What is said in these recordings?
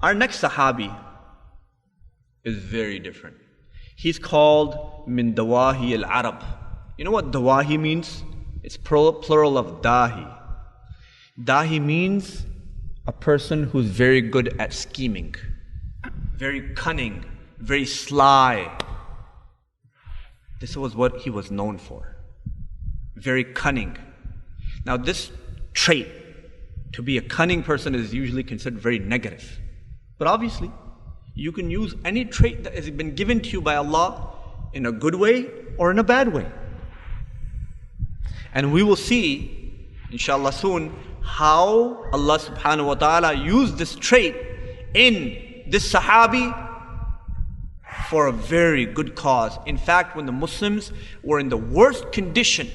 Our next Sahabi is very different. He's called min dawahi al-Arab. You know what dawahi means? It's plural of dahi. Dahi means a person who's very good at scheming, very cunning, very sly. This was what he was known for. Very cunning. Now this trait, to be a cunning person, is usually considered very negative. But obviously, you can use any trait that has been given to you by Allah in a good way or in a bad way. And we will see, inshallah soon, how Allah subhanahu wa ta'ala used this trait in this Sahabi for a very good cause. In fact, when the Muslims were in the worst condition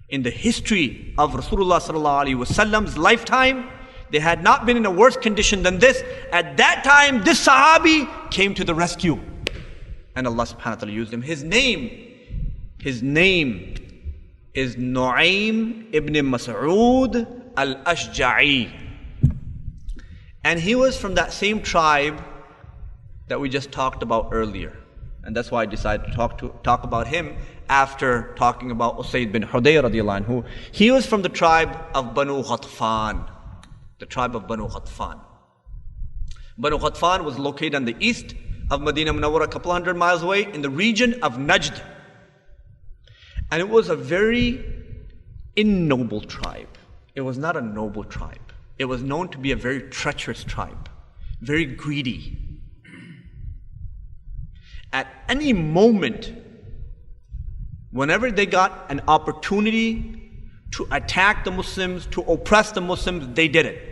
in the history of Rasulullah sallallahu alaihi wasallam's lifetime, they had not been in a worse condition than this. At that time, this Sahabi came to the rescue. And Allah subhanahu wa ta'ala used him. His name is Nuaim ibn Masood al-Ashjayi. And he was from that same tribe that we just talked about earlier. And that's why I decided to talk about him after talking about Usayd bin Hudayr radhiyallahu anhu. He was from the tribe of Banu Ghatfan. The tribe of Banu Ghatfan. Banu Ghatfan was located on the east of Medina Munawwara, a couple hundred miles away, in the region of Najd. And it was a very ignoble tribe. It was not a noble tribe. It was known to be a very treacherous tribe, very greedy. At any moment, whenever they got an opportunity to attack the Muslims, to oppress the Muslims, they did it.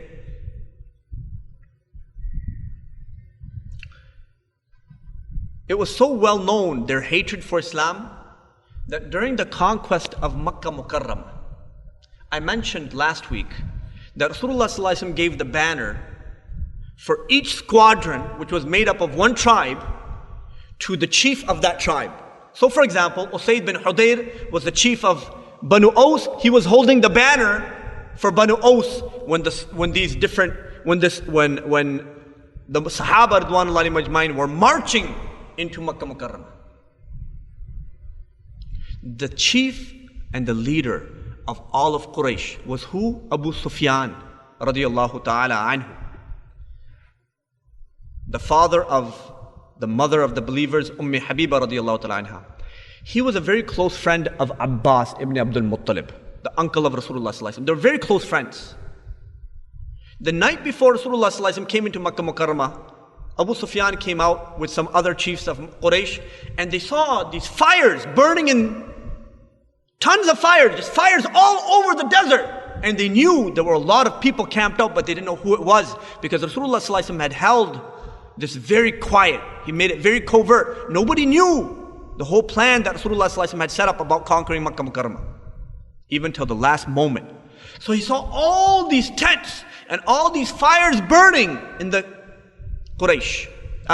It was so well known, their hatred for Islam, that during the conquest of Makkah Mukarramah, I mentioned last week that Rasulullah sallallahu alaihi wasallam gave the banner for each squadron, which was made up of one tribe, to the chief of that tribe. So for example, Usayd bin Hudayr was the chief of Banu Aus. He was holding the banner for Banu Aus when the Sahaba radhiyallahu majma'in were marching into Makkah Mukarramah. The chief and the leader of all of Quraysh was who? Abu Sufyan radhiyallahu ta'ala anhu. The father of the mother of the believers, Habiba radhiyallahu ta'ala anha. He was a very close friend of Abbas ibn Abdul Muttalib, the uncle of Rasulullah sallallahu alaihi wasallam. They were very close friends. The night before Rasulullah sallallahu alaihi wasallam came into Makkah Mukarramah, Abu Sufyan came out with some other chiefs of Quraysh, and they saw these fires burning in tons of fires, just fires all over the desert. And they knew there were a lot of people camped out, but they didn't know who it was, because Rasulullah sallallahu alaihi wasallam had held this very quiet. He made it very covert. Nobody knew the whole plan that Rasulullah sallallahu alaihi wasallam had set up about conquering Makkah Mukarramah, even till the last moment. So he saw all these tents and all these fires burning in the Quraysh,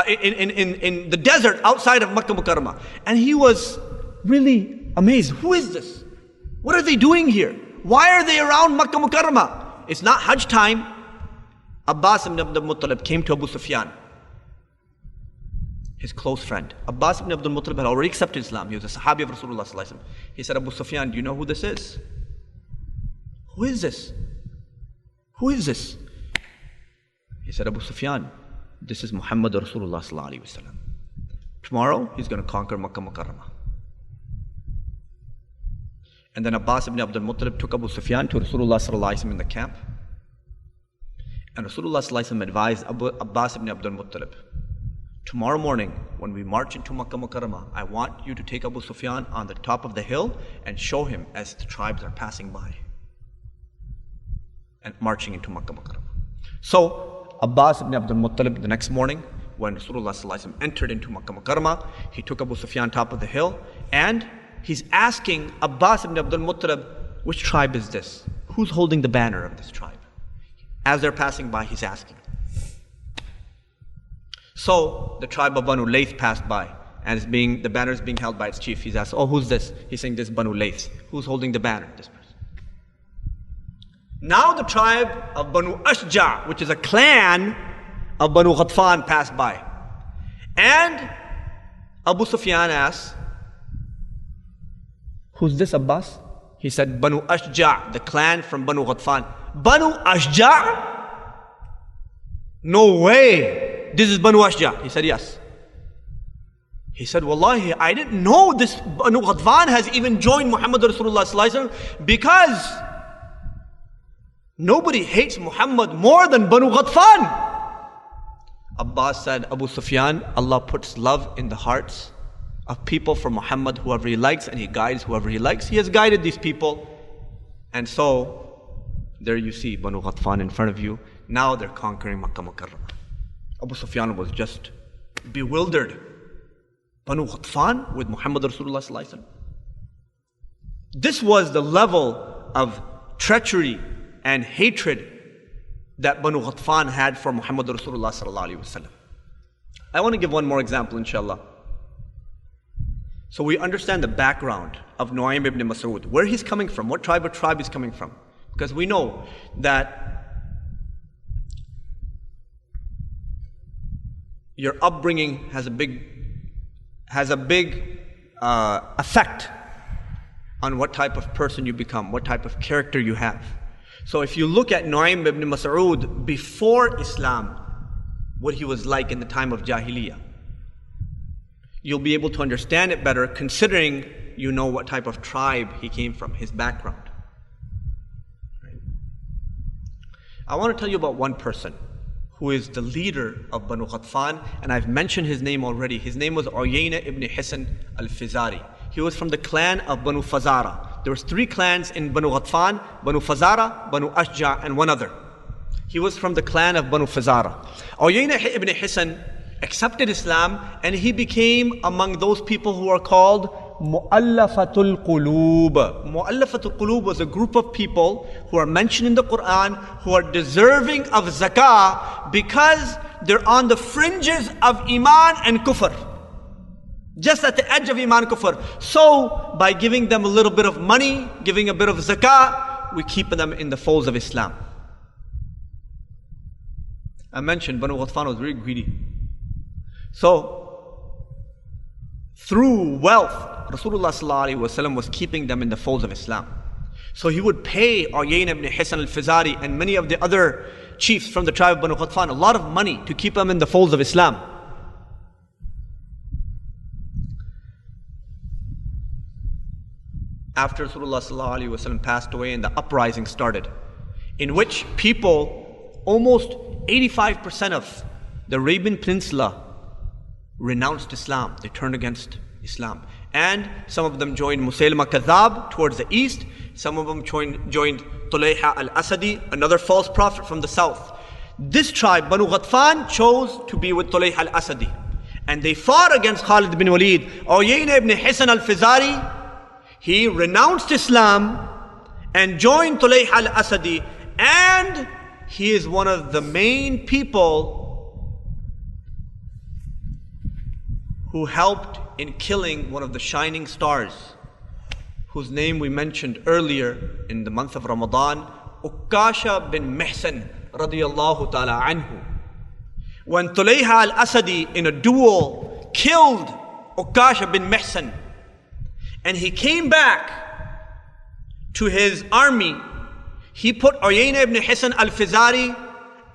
in the desert outside of Makkah Mukarramah. And he was really amazed. Who is this? What are they doing here? Why are they around Makkah Mukarramah? It's not Hajj time. Abbas ibn Abdul Muttalib came to Abu Sufyan, his close friend. Abbas ibn Abdul Muttalib had already accepted Islam. He was a Sahabi of Rasulullah sallallahu alaihi wasallam. He said, Abu Sufyan, do you know who this is? Who is this? Who is this? He said, Abu Sufyan, this is Muhammad Rasulullah sallallahu alaihi wasallam. Tomorrow, he's going to conquer Makkah Mukarramah. And then Abbas ibn Abdul Muttalib took Abu Sufyan to Rasulullah sallallahu alaihi wasallam in the camp. And Rasulullah sallallahu alaihi wasallam advised Abbas ibn Abdul Muttalib, tomorrow morning, when we march into Makkah Mukarramah, I want you to take Abu Sufyan on the top of the hill and show him as the tribes are passing by and marching into Makkah Mukarramah. So Abbas ibn Abdul Muttalib, the next morning, when Rasulullah sallallahu alaihi wasallam entered into Makkah Mukarramah, he took Abu Sufyan top of the hill, and he's asking Abbas ibn Abdul Muttalib, which tribe is this? Who's holding the banner of this tribe? As they're passing by, he's asking. So the tribe of Banu Layth passed by, and the banner is being held by its chief. He's asked, oh, who's this? He's saying, this is Banu Layth. Who's holding the banner? This person. Now the tribe of Banu Ashjayi, which is a clan of Banu Ghatfan, passed by. And Abu Sufyan asked, "Who's this, Abbas?" He said, "Banu Ashjayi, the clan from Banu Ghatfan." "Banu Ashjayi? No way. This is Banu Ashjayi." He said, "Yes." He said, "Wallahi, I didn't know this Banu Ghatfan has even joined Muhammad Rasulullah sallallahu alaihi wasallam, because nobody hates Muhammad more than Banu Ghatfan." Abbas said, "Abu Sufyan, Allah puts love in the hearts of people for Muhammad whoever He likes, and He guides whoever He likes. He has guided these people. And so, there you see Banu Ghatfan in front of you. Now they're conquering Makkah Mukarramah." Abu Sufyan was just bewildered. Banu Ghatfan with Muhammad Rasulullah sallallahu alaihi wasallam. This was the level of treachery and hatred that Banu Ghatfan had for Muhammad Rasulullah sallallahu alaihi wasallam. I want to give one more example, inshallah. So we understand the background of Nuaim ibn Masood, where he's coming from, what tribe he's coming from. Because we know that your upbringing has a big effect on what type of person you become, what type of character you have. So if you look at Nuaim ibn Masood before Islam, what he was like in the time of Jahiliyyah, you'll be able to understand it better, considering you know what type of tribe he came from, his background. Right? I want to tell you about one person who is the leader of Banu Ghatfan, and I've mentioned his name already. His name was Uyaynah ibn Hisn al-Fazari. He was from the clan of Banu Fazara. There was 3 clans in Banu Ghatfan: Banu Fazara, Banu Ashjayi, and one other. He was from the clan of Banu Fazara. Uyaynah ibn Hisn accepted Islam, and he became among those people who are called Mu'allafatul Qulub. Mu'allafatul Qulub was a group of people who are mentioned in the Quran, who are deserving of Zakah because they're on the fringes of Iman and Kufr. Just at the edge of Iman and Kufr. So, by giving them a little bit of money, giving a bit of Zakah, we keep them in the folds of Islam. I mentioned Banu Ghatfan was very greedy. So, through wealth, Rasulullah sallallahu alaihi wasallam was keeping them in the folds of Islam. So he would pay Uyaynah ibn Hisn al-Fazari and many of the other chiefs from the tribe of Banu Ghatfan a lot of money to keep them in the folds of Islam. After Rasulullah sallallahu alaihi wasallam passed away and the uprising started, in which people, almost 85% of the Arabian Peninsula renounced Islam. They turned against Islam. And some of them joined Musaylima Kadhab towards the east. Some of them joined Tulayha al-Asadi, another false prophet from the south. This tribe, Banu Ghatfan, chose to be with Tulayha al-Asadi. And they fought against Khalid bin Walid. Uyaynah ibn Hisn al-Fazari, he renounced Islam and joined Tulayha al-Asadi. And he is one of the main people who helped in killing one of the shining stars, whose name we mentioned earlier in the month of Ramadan, Ukasha bin Mihsan, radhiyallahu ta'ala anhu. When Tulayha al-Asadi in a duel killed Ukasha bin Mihsan, and he came back to his army, he put Uyaynah ibn Hisn al-Fazari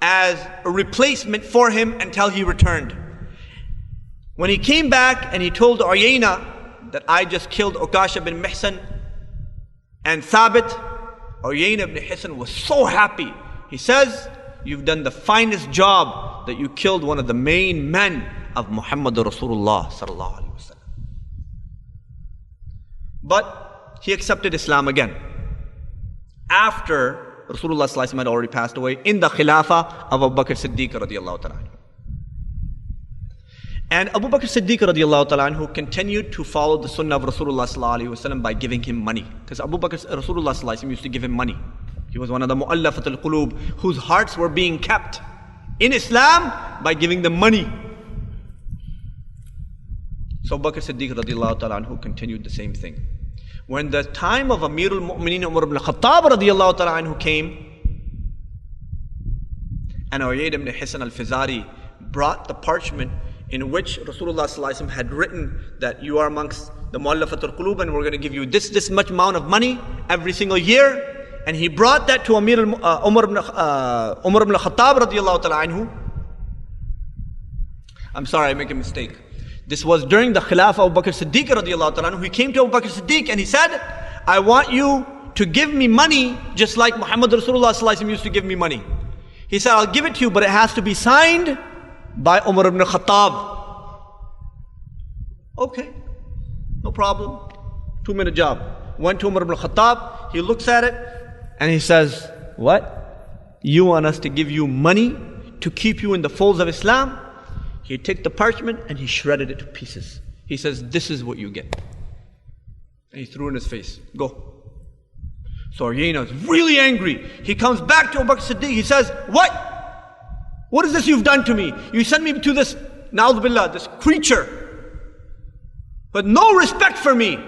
as a replacement for him until he returned. When he came back and he told Uyaynah that I just killed Ukasha bin Mihsan and Thabit, Uyaynah ibn Hisn was so happy. He says, "You've done the finest job that you killed one of the main men of Muhammad Rasulullah sallallahu alaihi wasallam." But he accepted Islam again after Rasulullah sallallahu alaihi wasallam had already passed away, in the Khilafah of Abu Bakr Siddiq radhiyallahu ta'ala. And Abu Bakr Siddiq radhiyallahu ta'ala anhu continued to follow the sunnah of Rasulullah sallallahu alaihi wasallam by giving him money. Because Rasulullah sallallahu alaihi wasallam used to give him money. He was one of the mu'allafatul qulub whose hearts were being kept in Islam by giving them money. So Abu Bakr Siddiq radhiyallahu ta'ala anhu continued the same thing. When the time of Amirul Mu'mineen Umar ibn Khattab radhiyallahu ta'ala anhu came, And Uyaynah ibn Hisn al-Fizari brought the parchment in which Rasulullah ﷺ had written that you are amongst the mu'allafatul qulub and we're going to give you this much amount of money every single year. And he brought that to Umar ibn Khattab radhiyallahu ta'ala anhu. I'm sorry, I make a mistake. This was during the Khilafah of Abu Bakr Siddiq radhiyallahu ta'ala anhu. He came to Abu Bakr Siddiq and he said, I want you to give me money just like Muhammad Rasulullah ﷺ used to give me money. He said, I'll give it to you, but it has to be signed by Umar ibn Khattab. Okay, no problem. 2-minute job. Went to Umar ibn Khattab, he looks at it, and he says, what? You want us to give you money to keep you in the folds of Islam? He took the parchment and he shredded it to pieces. He says, this is what you get. And he threw it in his face. Go. So Uyaynah is really angry. He comes back to Abu Bakr Siddiq. He says, what? What is this you've done to me? You sent me to this, na'udhu billah, this creature, but no respect for me.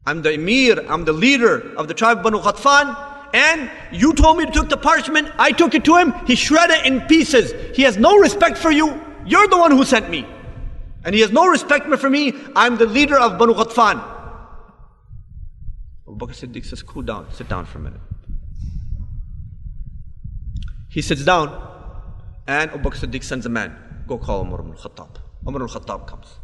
I'm the emir, I'm the leader of the tribe of Banu Ghatfan, and you told me to take the parchment. I took it to him. He shredded it in pieces. He has no respect for you. You're the one who sent me. And he has no respect for me. I'm the leader of Banu Ghatfan. Abu Bakr Siddiq says, cool down, sit down for a minute. He sits down, and Abu Bakr Siddiq sends a man, go call Umar ibn Khattab. Umar ibn Khattab comes.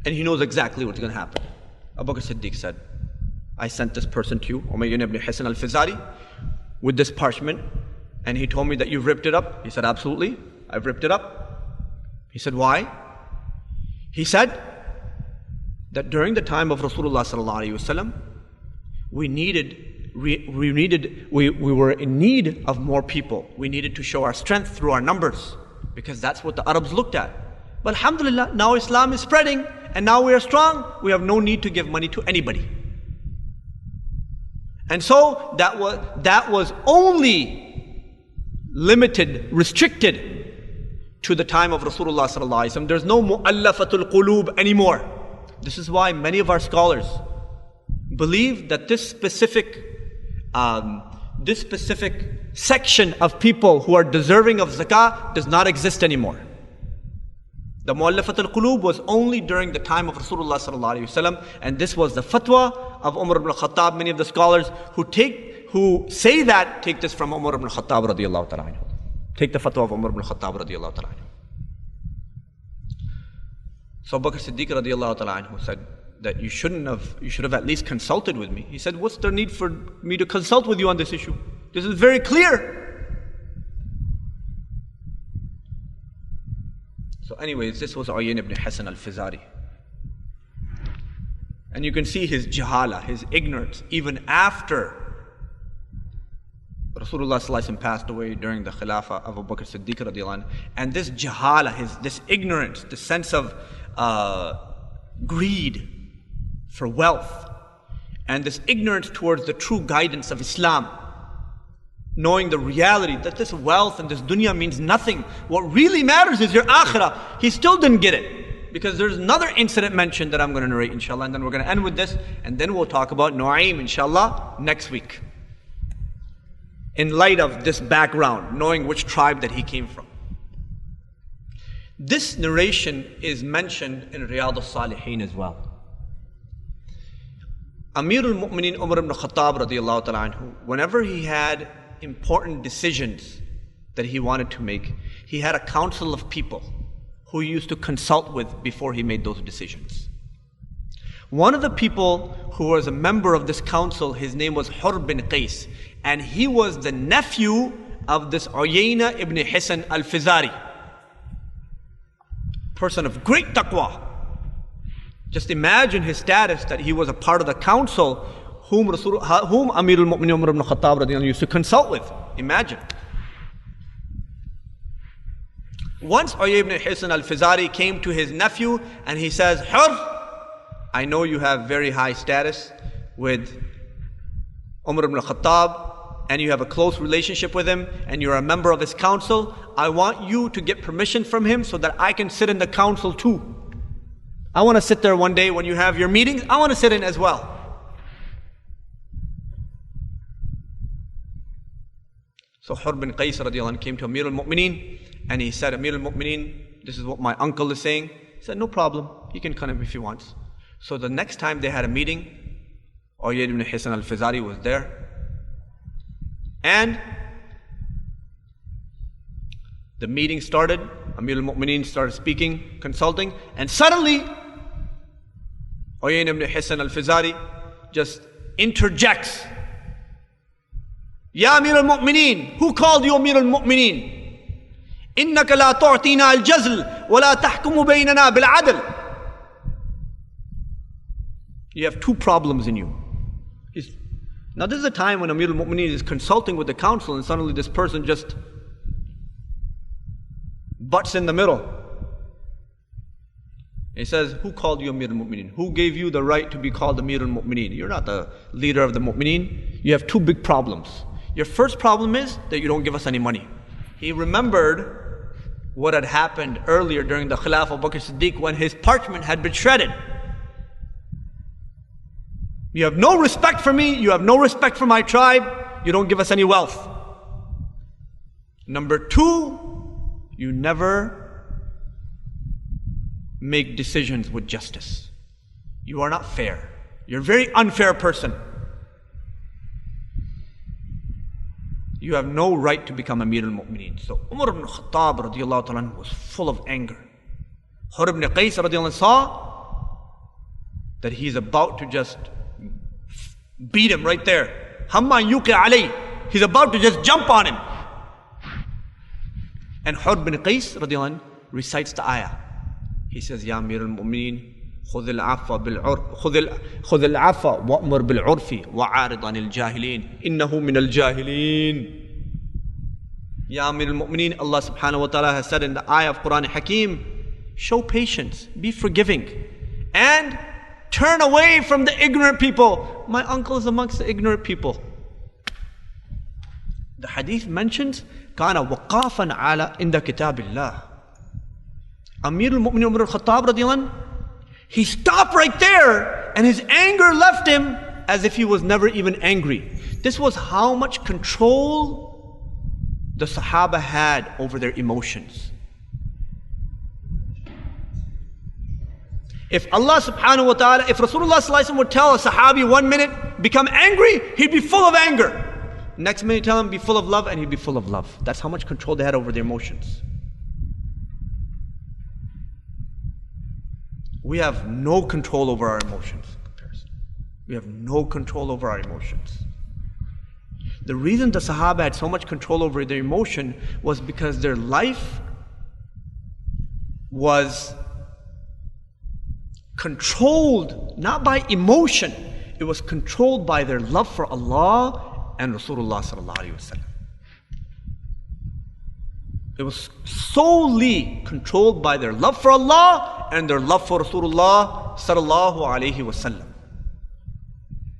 And he knows exactly what's going to happen. Abu Bakr Siddiq said, I sent this person to you, Uyaynah ibn Hisn al-Fizari, with this parchment, and he told me that you've ripped it up. He said, absolutely, I've ripped it up. He said, why? He said that during the time of Rasulullah sallallahu alaihi wasallam, we were in need of more people. We needed to show our strength through our numbers, because that's what the Arabs looked at. But alhamdulillah, now Islam is spreading, and now we are strong. We have no need to give money to anybody. And so that was only limited, restricted to the time of Rasulullah sallallahu alaihi wasallam. There's no mu'allafatul qulub anymore. This is why many of our scholars believe that this specific section of people who are deserving of zakah does not exist anymore. The mu'allafat al-qulub was only during the time of Rasulullah sallallahu alaihi wasallam, and this was the fatwa of Umar ibn Khattab. Many of the scholars who say that take this from Umar ibn Khattab radhiyallahu ta'ala anhu. Take the fatwa of Umar ibn Khattab radhiyallahu ta'ala anhu. So Abu Bakr Siddiq radhiyallahu ta'ala anhu said that you should have at least consulted with me. He said, what's the need for me to consult with you on this issue? This is very clear. So anyways, this was Uyaynah ibn Hisn al-Fizari. And you can see his jahala, his ignorance, even after Rasulullah sallallahu alaihi wasallam passed away during the Khilafah of Abu Bakr Siddiq radhiyallahu anhu. And this jahala, this ignorance, the sense of greed for wealth, and this ignorance towards the true guidance of Islam, knowing the reality that this wealth and this dunya means nothing. What really matters is your akhirah. He still didn't get it, because there's another incident mentioned that I'm going to narrate inshallah, and then we're going to end with this, and then we'll talk about Nuaim inshallah next week, in light of this background, knowing which tribe that he came from. This narration is mentioned in Riyadh al-Salihin as well. Amir al-Mu'mineen Umar ibn Khattab radhiyallahu ta'ala anhu, whenever he had important decisions that he wanted to make, he had a council of people who he used to consult with before he made those decisions. One of the people who was a member of this council, his name was Hur bin Qais, and he was the nephew of this Uyaynah ibn Hisn al-Fizari, person of great taqwa. Just imagine his status, that he was a part of the council whom Amir al-Mu'mineen Umar ibn Khattab radhiyallahu anhu used to consult with. Imagine. Once Uyaynah ibn Hisn al-Fizari came to his nephew and he says, Hur, I know you have very high status with Umar ibn Khattab, and you have a close relationship with him, and you're a member of his council. I want you to get permission from him so that I can sit in the council too. I want to sit there one day when you have your meetings. I want to sit in as well. So Hur bin Qais radhiyallahu anhu came to Amir al-Mu'mineen and he said, Amir al-Mu'mineen, this is what my uncle is saying. He said, no problem, he can come if he wants. So the next time they had a meeting, Uyaynah ibn Hisn al-Fazari was there. And the meeting started, Amir al-Mu'mineen started speaking, consulting, and suddenly Uyaynah ibn Hisn al-Fazari just interjects. Ya Amir al-Mu'mineen, who called you Amir al-Mu'mineen? إنك لا تعطينا الجزل ولا تحكم بيننا بالعدل. You have two problems in you. Now this is a time when Amir al-Mu'mineen is consulting with the council and suddenly this person just butts in the middle. He says, who called you Amir al-Mu'mineen? Who gave you the right to be called Amir al-Mu'mineen? You're not the leader of the Mu'mineen. You have two big problems. Your first problem is that you don't give us any money. He remembered what had happened earlier during the Khilafah of Abu Bakr Siddiq when his parchment had been shredded. You have no respect for me, you have no respect for my tribe, you don't give us any wealth. Number two, you never make decisions with justice. You are not fair. You're a very unfair person. You have no right to become Amir al-Mu'mineen. So Umar ibn Khattab radhiyallahu ta'ala was full of anger. Hur ibn Qais radhiyallahu saw that he's about to just beat him right there. Hamma yuqi alayh. He's about to just jump on him. And Hur ibn Qais radhiyallahu recites the ayah. He says, Ya Amir al-Mu'mineen, خذ العفو وأمر بالعرف وعارض عن الجاهلين إنه من الجاهلين. Ya Amir al-Mu'mineen, Allah subhanahu wa ta'ala has said in the ayah of Quran Hakim, show patience, be forgiving, and turn away from the ignorant people. My uncle is amongst the ignorant people. The hadith mentions, كان وقافا على عند كتاب الله. Amir al-Mu'mineen Umar al-Khattab radiyallahu anhu, he stopped right there and his anger left him as if he was never even angry. This was how much control the Sahaba had over their emotions. If Allah subhanahu wa ta'ala, if Rasulullah sallallahu alaihi wasallam would tell a Sahabi 1 minute, become angry, he'd be full of anger. Next minute tell him, be full of love, and he'd be full of love. That's how much control they had over their emotions. We have no control over our emotions. We have no control over our emotions. The reason the Sahaba had so much control over their emotion was because their life was controlled not by emotion, it was controlled by their love for Allah and Rasulullah sallallahu alaihi wasallam. It was solely controlled by their love for Allah and their love for Rasulullah sallallahu alaihi wasallam.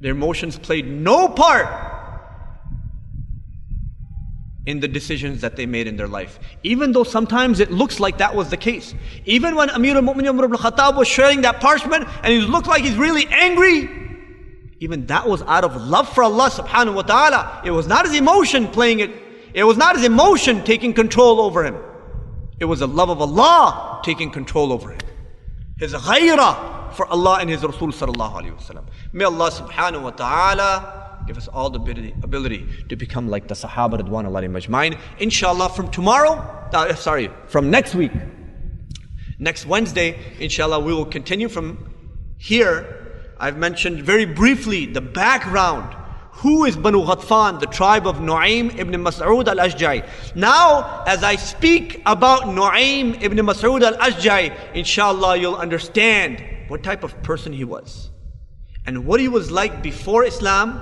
Their emotions played no part in the decisions that they made in their life. Even though sometimes it looks like that was the case. Even when Amir al-Mu'mineen Umar ibn Khattab was sharing that parchment and he looked like he's really angry, even that was out of love for Allah subhanahu wa ta'ala. It was not his emotion playing it. It was not his emotion taking control over him. It was the love of Allah taking control over him. His ghayrah for Allah and His Rasul sallallahu alayhi wa sallam. May Allah subhanahu wa ta'ala give us all the ability to become like the Sahaba radhiyallahu majma'in. Inshallah from next week, next Wednesday, inshallah we will continue from here. I've mentioned very briefly the background. Who is Banu Ghatfan, the tribe of Nuaim ibn Masood al-Ashjayi? Now, as I speak about Nuaim ibn Masood al-Ashjayi, inshallah you'll understand what type of person he was and what he was like before Islam,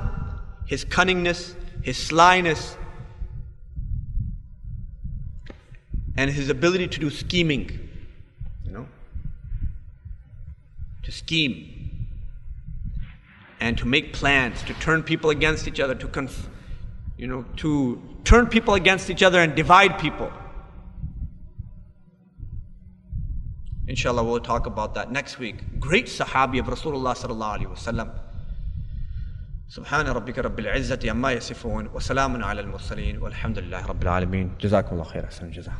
his cunningness, his slyness, and his ability to do scheming, to scheme and to make plans, to turn people against each other, to turn people against each other and divide people. Inshallah, we'll talk about that next week. Great Sahabi of Rasulullah sallallahu alaihi wasallam. سبحان ربك رب العزة عما يصفون وسلام على المرسلين والحمد لله رب العالمين. جزاكم الله خير. أحسن الجزاء.